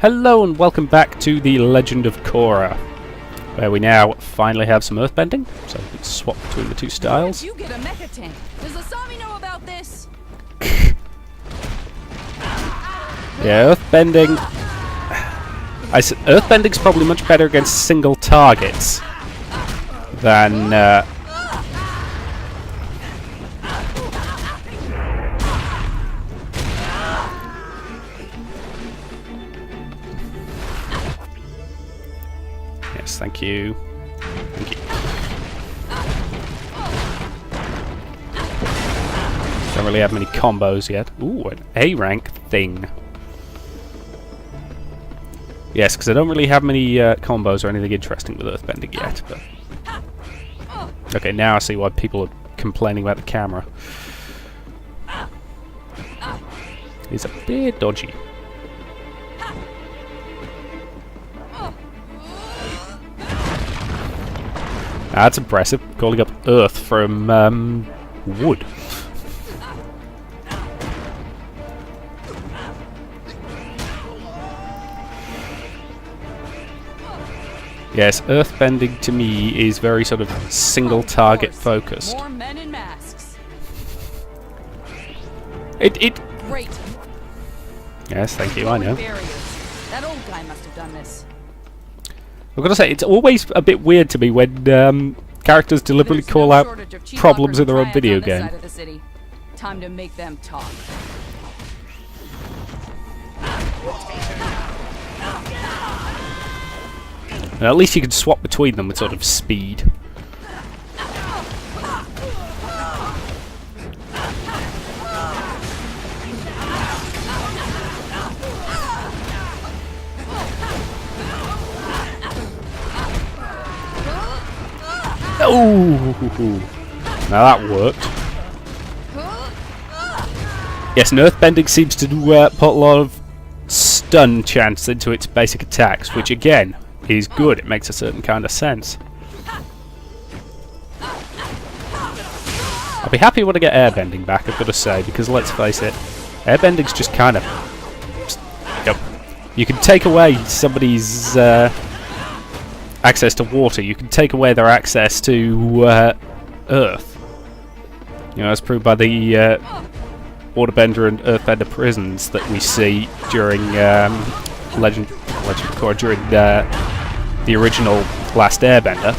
Hello and welcome back to the Legend of Korra, where we now finally have some earthbending, so we can swap between the two styles. You get a mecha tank. Does Asami know about this? Yeah, earthbending. Earthbending's probably much better against single targets than. Yes, thank you. Thank you. Don't really have many combos yet. Ooh, an A rank thing. Yes, because I don't really have many combos or anything interesting with earthbending yet. But okay, now I see why people are complaining about the camera. It's a bit dodgy. That's impressive, calling up earth from wood. Yes, earthbending to me is very sort of single target focused. More men in masks. It. Great. Yes, thank you. I know. Barriers. That old guy must have done this. I've got to say, it's always a bit weird to me when characters deliberately call out problems in their own video game. Time to make them talk. And at least you can swap between them with sort of speed. Oh, now that worked. Yes, and earthbending seems to put a lot of stun chance into its basic attacks, which again is good. It makes a certain kind of sense. I'll be happy when I get airbending back, I've got to say, because let's face it, airbending's just kind of... Yep. You can take away somebody's access to water, you can take away their access to earth. You know, as proved by the waterbender and earthbender prisons that we see during Legend of Korra, during the original Last Airbender.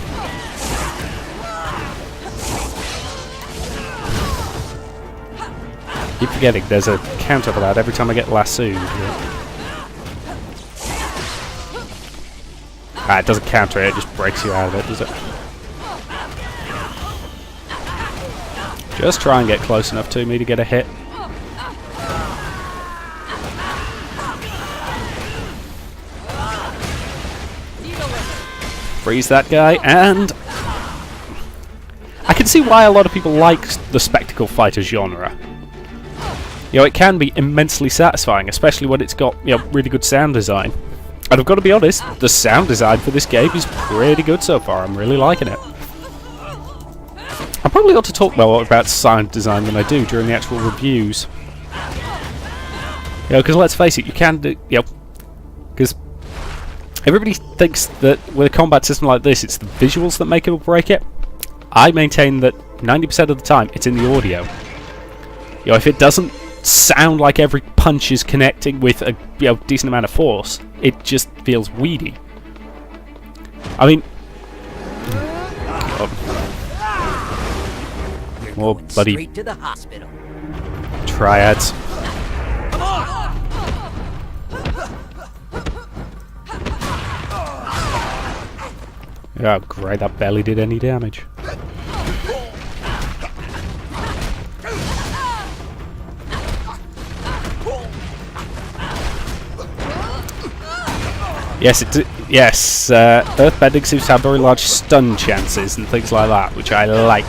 Keep forgetting there's a counter for that every time I get lassoed. Ah, it doesn't counter it, it just breaks you out of it, does it? Just try and get close enough to me to get a hit. Freeze that guy, and I can see why a lot of people like the spectacle fighter genre. You know, it can be immensely satisfying, especially when it's got, you know, really good sound design. And I've got to be honest, the sound design for this game is pretty good so far. I'm really liking it. I probably ought to talk more about sound design than I do during the actual reviews. You know, because let's face it, you can do, you know, because everybody thinks that with a combat system like this, it's the visuals that make it or break it. I maintain that 90% of the time, it's in the audio. You know, if it doesn't sound like every punch is connecting with a decent amount of force, it just feels weedy. I mean, more bloody straight to the hospital. triads. Oh great, that barely did any damage. Yes, earthbending seems to have very large stun chances and things like that, which I like.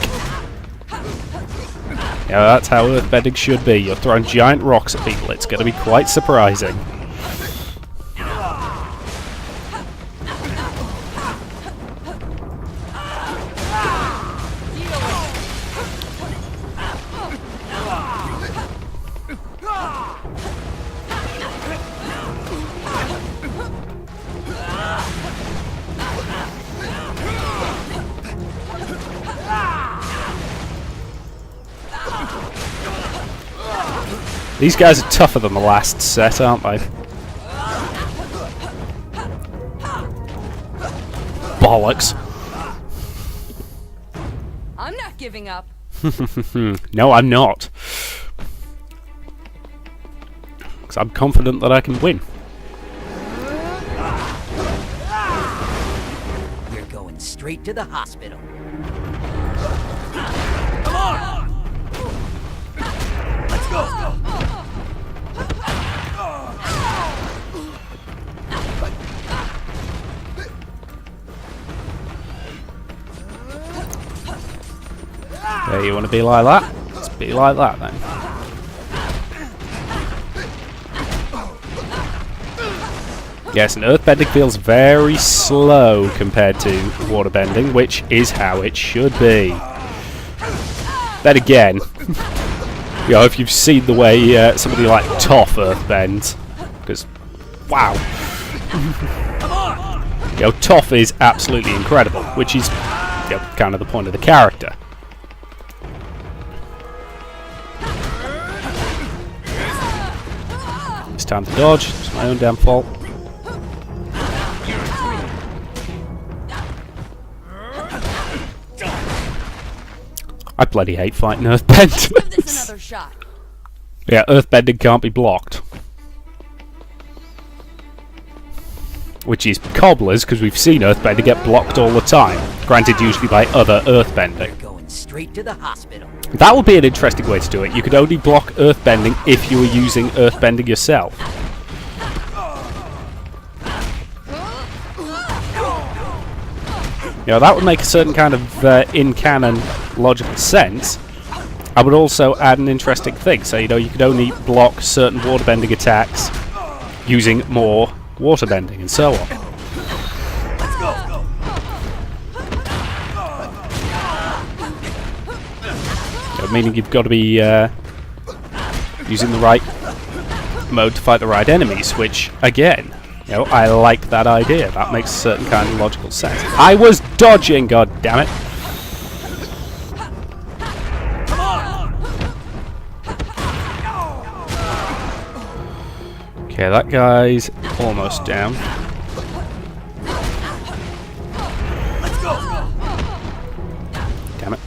Yeah, that's how earthbending should be. You're throwing giant rocks at people, it's going to be quite surprising. These guys are tougher than the last set, aren't they? Bollocks. I'm not giving up. No, I'm not. Because I'm confident that I can win. You're going straight to the hospital. Come on! Let's go! Yeah, you want to be like that? Let's be like that then. Yes, and earthbending feels very slow compared to waterbending, which is how it should be. Then again, you know, if you've seen the way somebody like Toph earthbends, because, wow. You know, Toph is absolutely incredible, which is, you know, kind of the point of the character. It's time to dodge. It's my own damn fault. I bloody hate fighting earthbending. Give this another shot. Yeah, earthbending can't be blocked. Which is cobblers, because we've seen earthbending get blocked all the time. Granted, usually by other earthbending. You're going straight to the hospital. That would be an interesting way to do it. You could only block earthbending if you were using earthbending yourself. You know, that would make a certain kind of in-canon logical sense. I would also add an interesting thing. So, you know, you could only block certain waterbending attacks using more waterbending and so on. Let's go! You know, meaning you've got to be using the right mode to fight the right enemies, which, again, you know, I like that idea. That makes a certain kind of logical sense. I was dodging, god damn it! Okay, that guy's almost down. Let's go! Damn it.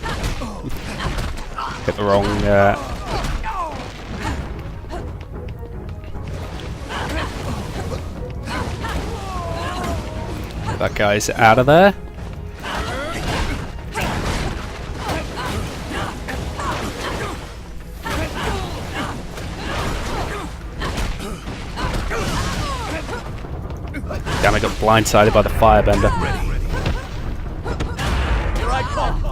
Hit the wrong... That guy's out of there. Damn, I got blindsided by the firebender. Here I come!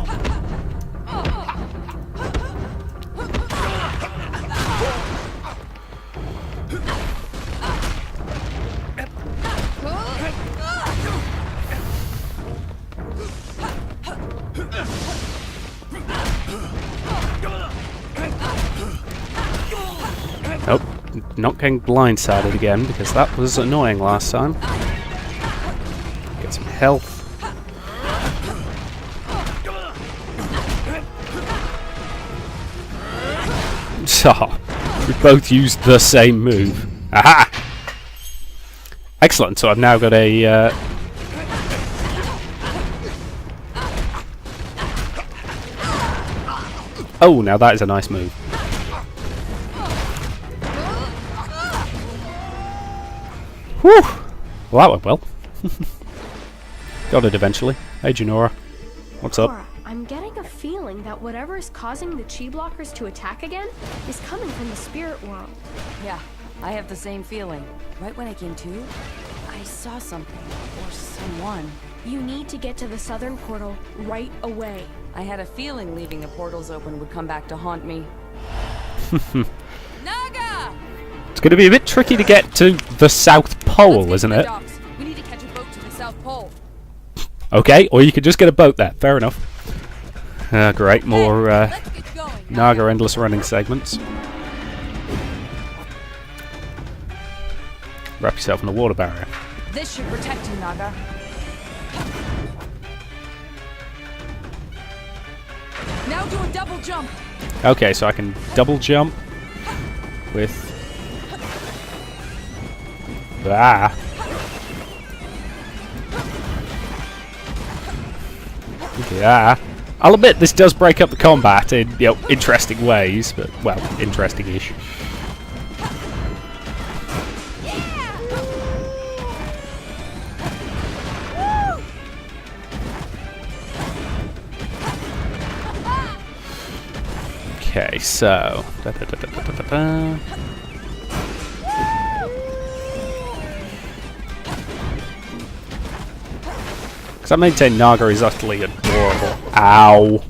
Nope, not getting blindsided again because that was annoying last time. Get some health. So, we both used the same move. Aha! Excellent, so I've now got a... Oh, now that is a nice move. Whew! Well, that went well. Got it eventually. Hey, Junora. What's up? Korra, I'm getting a feeling that whatever is causing the chi blockers to attack again is coming from the spirit world. Yeah, I have the same feeling. Right when I came to, I saw something or someone. You need to get to the southern portal right away. I had a feeling leaving the portals open would come back to haunt me. Naga! It's going to be a bit tricky to get to the South Pole, isn't it? Docks. We need to catch a boat to the South Pole. Okay, or you could just get a boat there. Fair enough. Great, more Let's get going. Naga endless running segments. Wrap yourself in the water barrier. This should protect you, Naga. Now do a double jump. Okay, so I can double jump. with... Ah! Yeah. I'll admit this does break up the combat in, you know, interesting ways, but, well, interesting-ish. Okay, so... Because I maintain Naga is utterly adorable. Ow!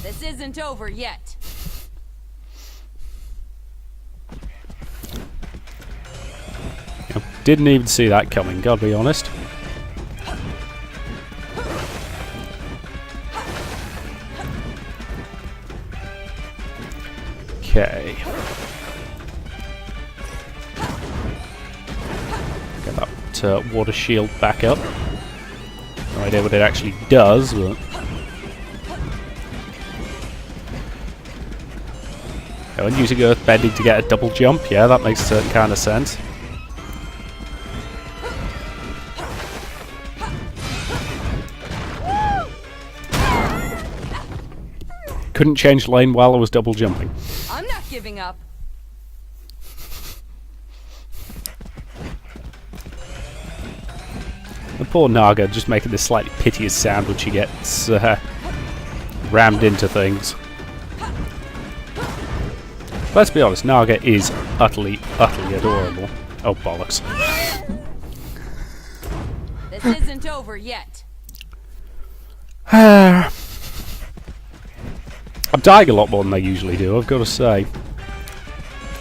This isn't over yet. Yep, didn't even see that coming, gotta be honest. Okay. Get that water shield back up. No idea what it actually does, but... Oh, and using earth bending to get a double jump, yeah, that makes a certain kind of sense. Couldn't change lane while I was double jumping. I'm not giving up. The poor Naga just making this slightly piteous sound when she gets rammed into things. Let's be honest, Naga is utterly, utterly adorable. Oh, bollocks. This isn't over yet. I'm dying a lot more than I usually do, I've got to say.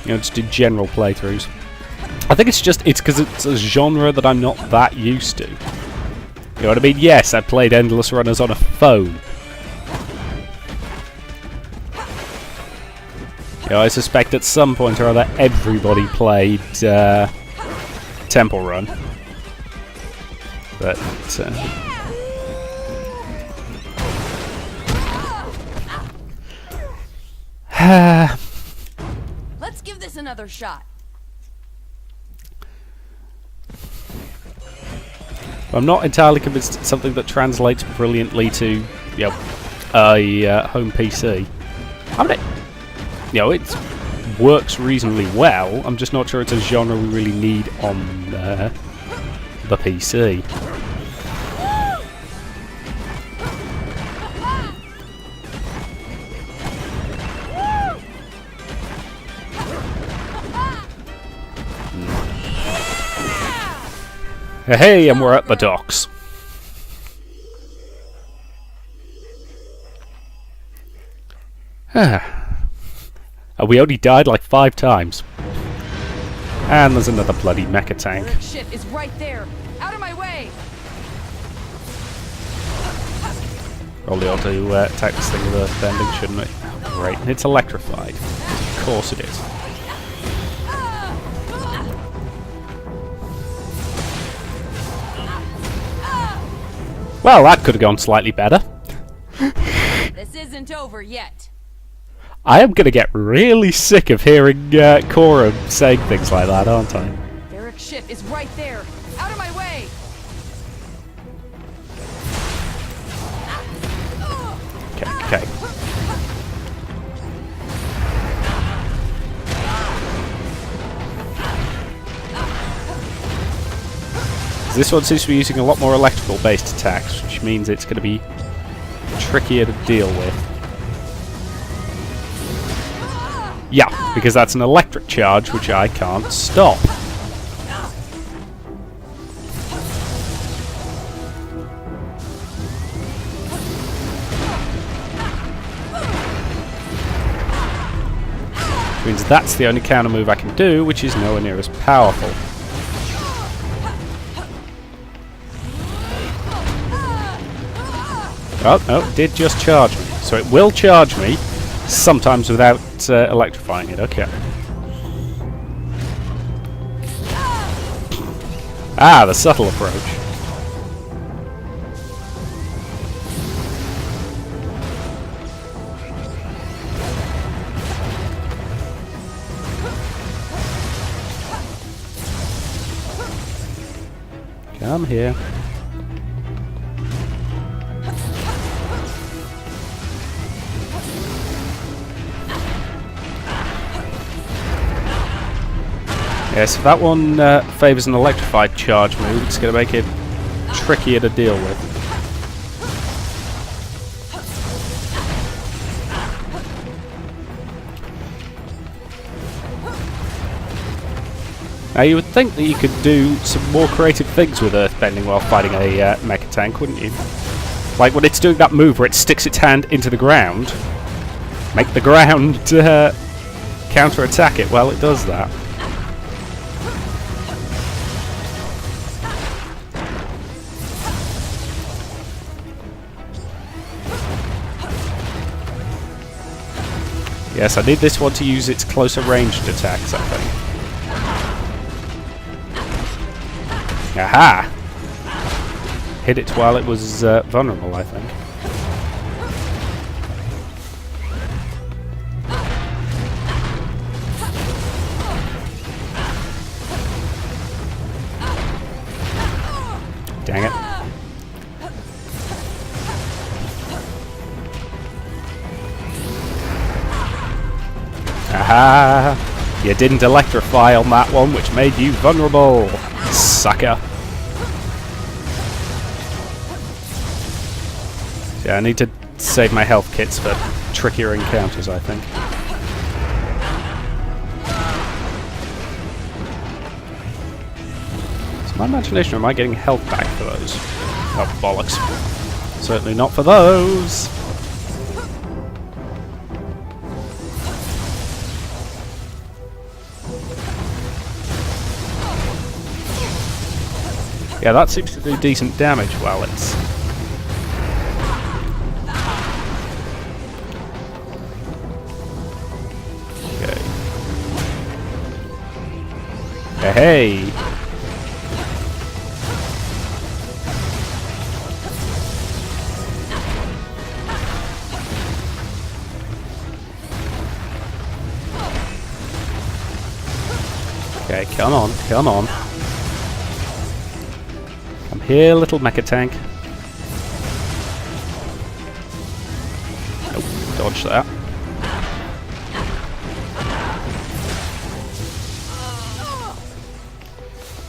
You know, just in general playthroughs. I think it's because it's a genre that I'm not that used to. You know what I mean? Yes, I played Endless Runners on a phone. You know, I suspect at some point or other everybody played Temple Run. But... Let's give this another shot. I'm not entirely convinced it's something that translates brilliantly to, you know, a home PC. I mean, you know, it works reasonably well. I'm just not sure it's a genre we really need on the PC. Hey, and we're at the docks. And we only died like 5 times. And there's another bloody mecha tank. Their ship is right there. Out of my way. Probably ought to attack this thing with earth bending, shouldn't we? Oh, great. It's electrified. Of course it is. Well, that could have gone slightly better. This isn't over yet. I am going to get really sick of hearing Korra saying things like that, aren't I? Their ship is right there. Out of my way. Okay, okay. This one seems to be using a lot more electrical-based attacks, which means it's going to be trickier to deal with. Yeah, because that's an electric charge, which I can't stop. Which means that's the only counter move I can do, which is nowhere near as powerful. Oh, no, it did just charge me. So it will charge me, sometimes without electrifying it. Okay. Ah, the subtle approach. Come here. Yes, if that one favours an electrified charge move, it's going to make it trickier to deal with. Now you would think that you could do some more creative things with earthbending while fighting a mecha tank, wouldn't you? Like when it's doing that move where it sticks its hand into the ground, make the ground counter-attack it. Well, it does that. Yes, I need this one to use its closer ranged attacks, I think. Aha! Hit it while it was vulnerable, I think. Dang it. Aha! You didn't electrify on that one, which made you vulnerable, sucker. Yeah, I need to save my health kits for trickier encounters, I think. It's my imagination, or am I getting health back for those? Oh, bollocks. Certainly not for those! Yeah, that seems to do decent damage while it's... Okay. Hey! Okay, come on, come on. Come here, little mecha tank. Nope, dodge that.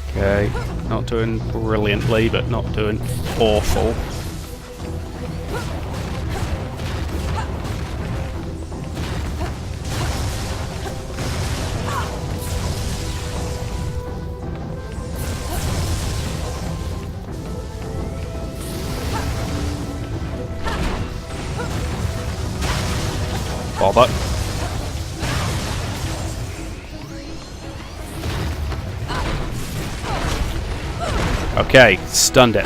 Okay, not doing brilliantly, but not doing awful. Bother. Okay, stunned it.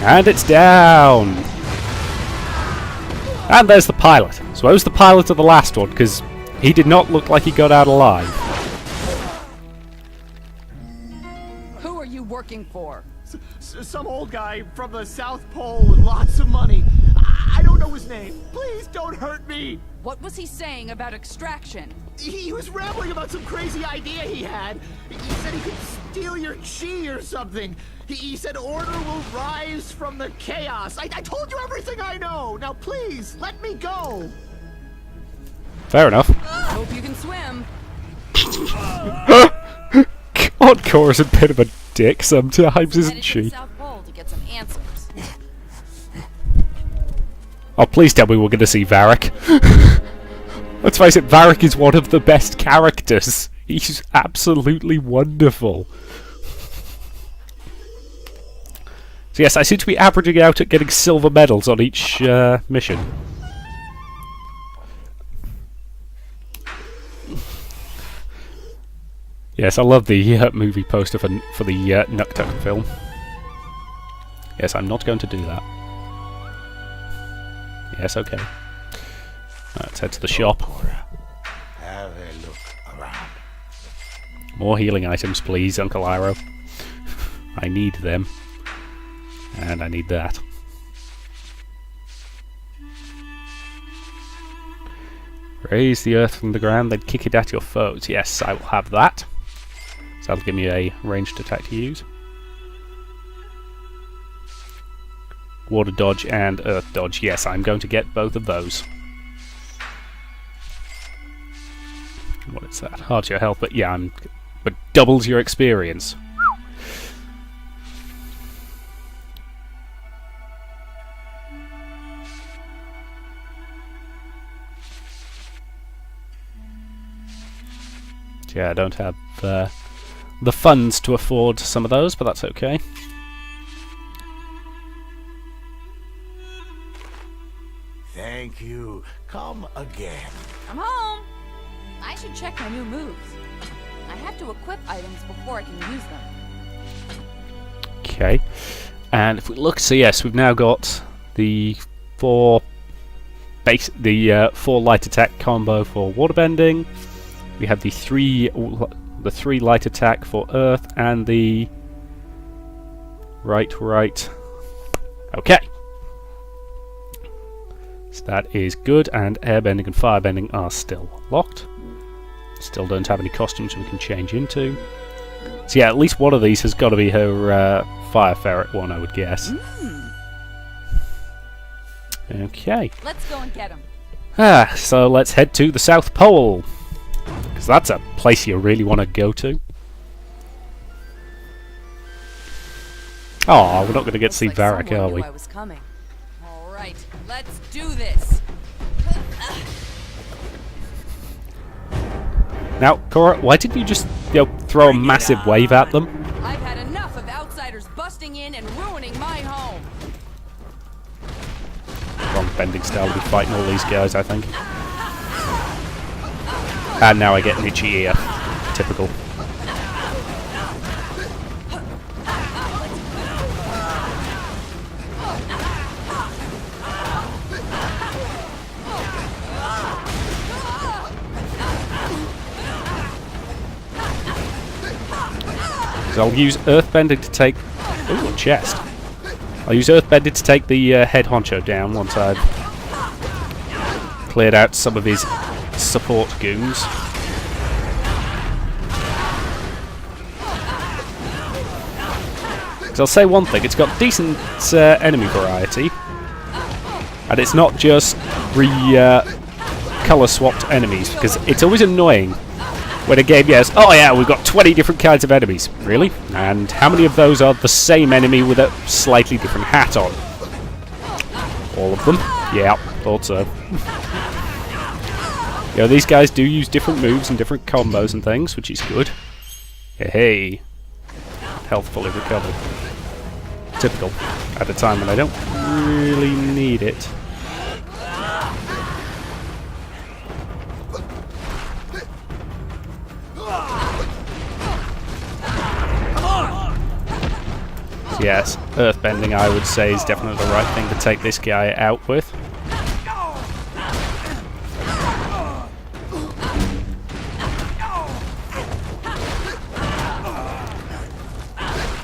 And it's down! And there's the pilot. So who's the pilot of the last one? Because he did not look like he got out alive. Who are you working for? Some old guy from the South Pole with lots of money. I don't know his name. Please don't hurt me. What was he saying about extraction? He was rambling about some crazy idea he had. He said he could steal your chi or something. He said order will rise from the chaos. I told you everything I know. Now please, let me go. Fair enough. Hope you can swim. God, Korra's a bit of a dick sometimes, isn't Headed to she? the South Pole to get some answers. Oh, please tell me we're going to see Varric. Let's face it, Varric is one of the best characters. He's absolutely wonderful. So yes, I seem to be averaging out at getting silver medals on each mission. Yes, I love the movie poster for the Nuktuk film. Yes, I'm not going to do that. Yes, okay. Let's head to the shop. Have a look around. More healing items, please, Uncle Iroh. I need them. And I need that. Raise the earth from the ground, then kick it at your foes. Yes, I will have that. So that'll give me a ranged attack to use. Water dodge and earth dodge. Yes, I'm going to get both of those. What is that? Halves your health, but yeah, but doubles your experience. Yeah, I don't have the funds to afford some of those, but that's okay. Thank you. Come again. I'm home. I should check my new moves. I have to equip items before I can use them. Okay, and if we look, so yes, we've now got the four light attack combo for waterbending. We have the three light attack for earth and the right. Okay. So that is good, and airbending and firebending are still locked. Still don't have any costumes we can change into. So yeah, at least one of these has got to be her fire ferret one, I would guess. Okay. Let's go and get him. So let's head to the South Pole, because that's a place you really want to go to. Oh, we're not going to get to see Varric, are we? I was coming. All right, let's do this. Now, Korra, why didn't you just throw a massive wave at them? I've had enough of outsiders busting in and ruining my home. Wrong bending style to be fighting all these guys, I think. And now I get an itchy ear. Typical. So I'll use earthbending to take... Ooh, a chest. I'll use earthbending to take the head honcho down once I've cleared out some of his support goons. So I'll say one thing, it's got decent enemy variety, and it's not just colour swapped enemies, because it's always annoying when a game goes, oh yeah, we've got 20 different kinds of enemies. Really? And how many of those are the same enemy with a slightly different hat on? All of them? Yeah, thought so. These guys do use different moves and different combos and things, which is good. Hey. Health fully recovered. Typical. At a time when I don't really need it. Yes, earthbending I would say is definitely the right thing to take this guy out with.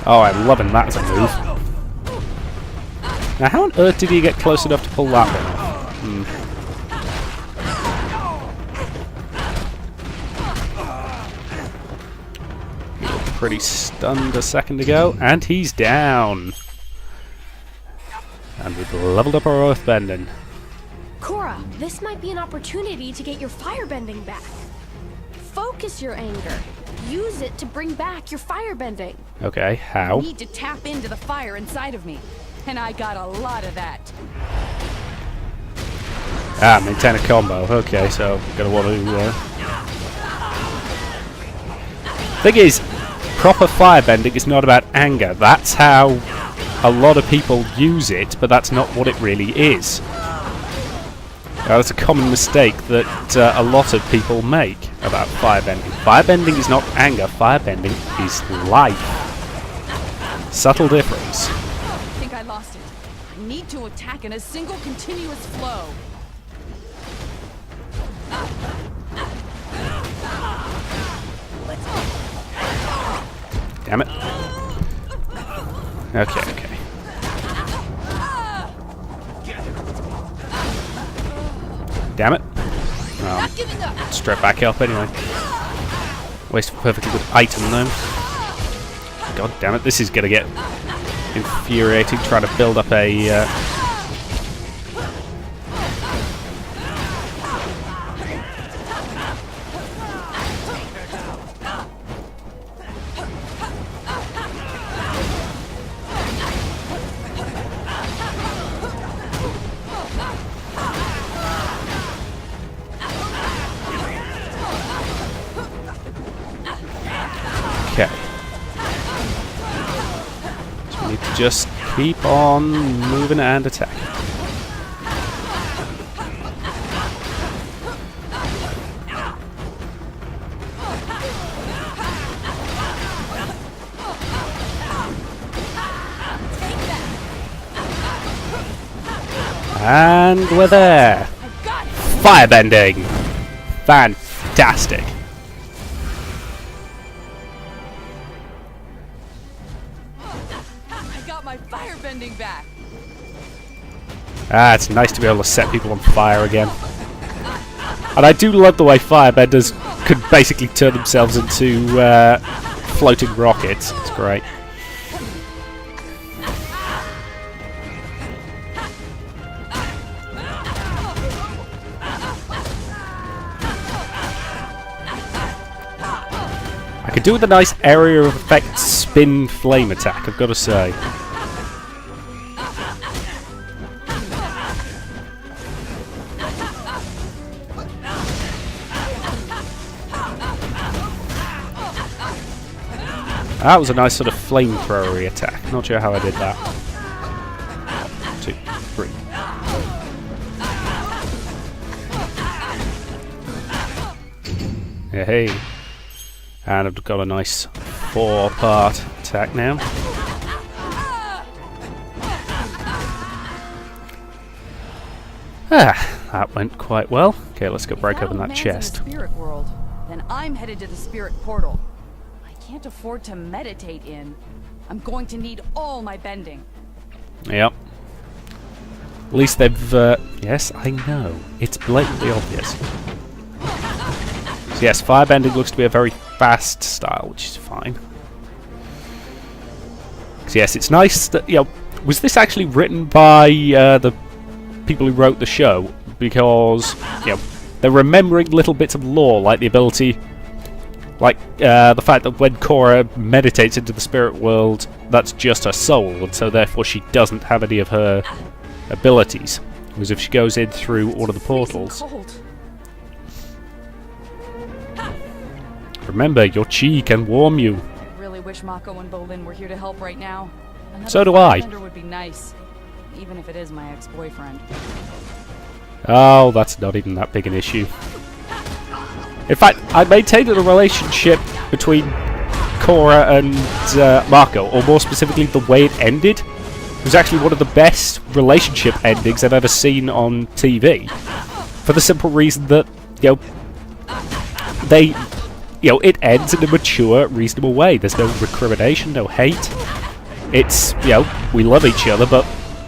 Oh, I'm loving that as a move. Now, how on earth did he get close enough to pull that one off? He looked pretty stunned a second ago, and he's down. And we've leveled up our earthbending. Korra, this might be an opportunity to get your firebending back. Focus your anger. Use it to bring back your firebending. Okay, how? I need to tap into the fire inside of me, and I got a lot of that. Maintain a combo. Okay, so gonna want to. Thing is, proper firebending is not about anger. That's how a lot of people use it, but that's not what it really is. That's a common mistake that a lot of people make about firebending. Firebending is not anger, firebending is life. Subtle difference. I think I lost it. I need to attack in a single continuous flow. Damn it. Okay. Damn it. Not giving up. Straight back up anyway. Waste of a perfectly good item, though. God damn it, this is gonna get infuriating, trying to build up a... Okay. So we need to just keep on moving and attacking. And we're there. Firebending. Fantastic. I got my firebending back. Ah, it's nice to be able to set people on fire again. And I do love the way firebenders could basically turn themselves into floating rockets. It's great. I could do with a nice area of effect spin flame attack, I've got to say. That was a nice sort of flamethrowery attack. Not sure how I did that. 2, 3. Yeah, hey. And I've got a nice 4-part attack now. Ah, that went quite well. Okay, let's go break open that Man's chest. In the spirit world. Then I'm headed to the spirit portal. I can't afford to meditate in. I'm going to need all my bending. Yep. At least they've... yes, I know. It's blatantly obvious. So yes, firebending looks to be a very fast style, which is fine. So yes, it's nice that... You know, was this actually written by the people who wrote the show? Because, you know, they're remembering little bits of lore, like the ability... Like, the fact that when Korra meditates into the spirit world, that's just her soul, and so therefore she doesn't have any of her abilities. Whereas if she goes in through one of the portals... Remember, your chi can warm you. I really wish Mako and Bolin were here to help right now. Another So do I. firebender would be nice, even if it is my ex-boyfriend. Oh, that's not even that big an issue. In fact, I maintained a relationship between Korra and Mako, or more specifically, the way it ended. It was actually one of the best relationship endings I've ever seen on TV. For the simple reason that, you know, they... You know, it ends in a mature, reasonable way. There's no recrimination, no hate. It's, you know, we love each other, but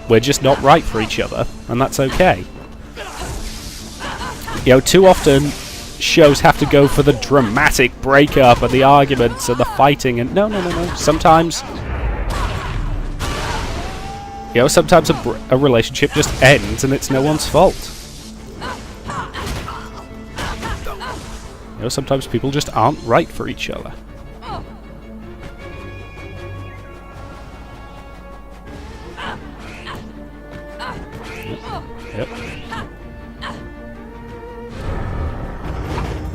we're just not right for each other, and that's okay. You know, too often shows have to go for the dramatic breakup and the arguments and the fighting, and no. Sometimes, you know, sometimes a relationship just ends and it's no one's fault. You know, sometimes people just aren't right for each other. Yep.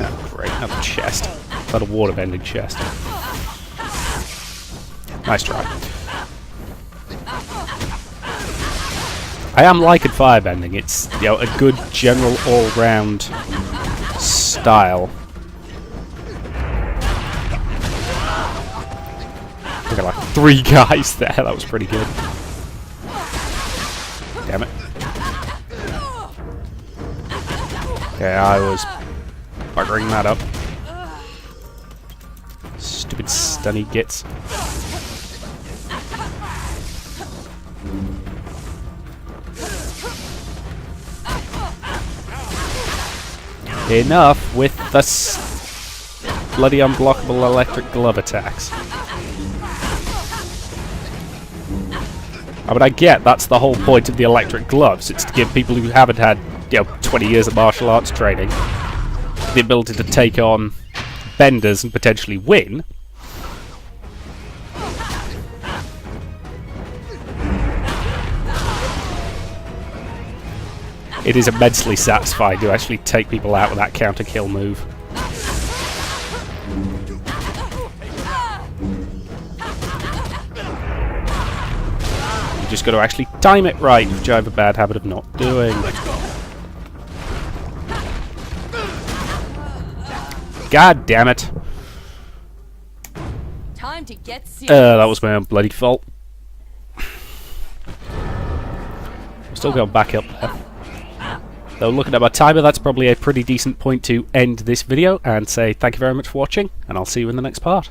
Oh, great. Another chest. Another water-bending chest. Nice try. I am liking firebending. It's, you know, a good general all-round style. We got like 3 guys there. That was pretty good. Damn it. Okay, I was buggering that up. Stupid stunny gits. Enough with the bloody unblockable electric glove attacks. I mean, I get that's the whole point of the electric gloves. It's to give people who haven't had, 20 years of martial arts training the ability to take on benders and potentially win. It is immensely satisfying to actually take people out with that counter kill move. You just got to actually time it right, which I have a bad habit of not doing. God damn it. Time to get serious. That was my own bloody fault. I'm still going back up there. Though looking at my timer, that's probably a pretty decent point to end this video and say thank you very much for watching, and I'll see you in the next part.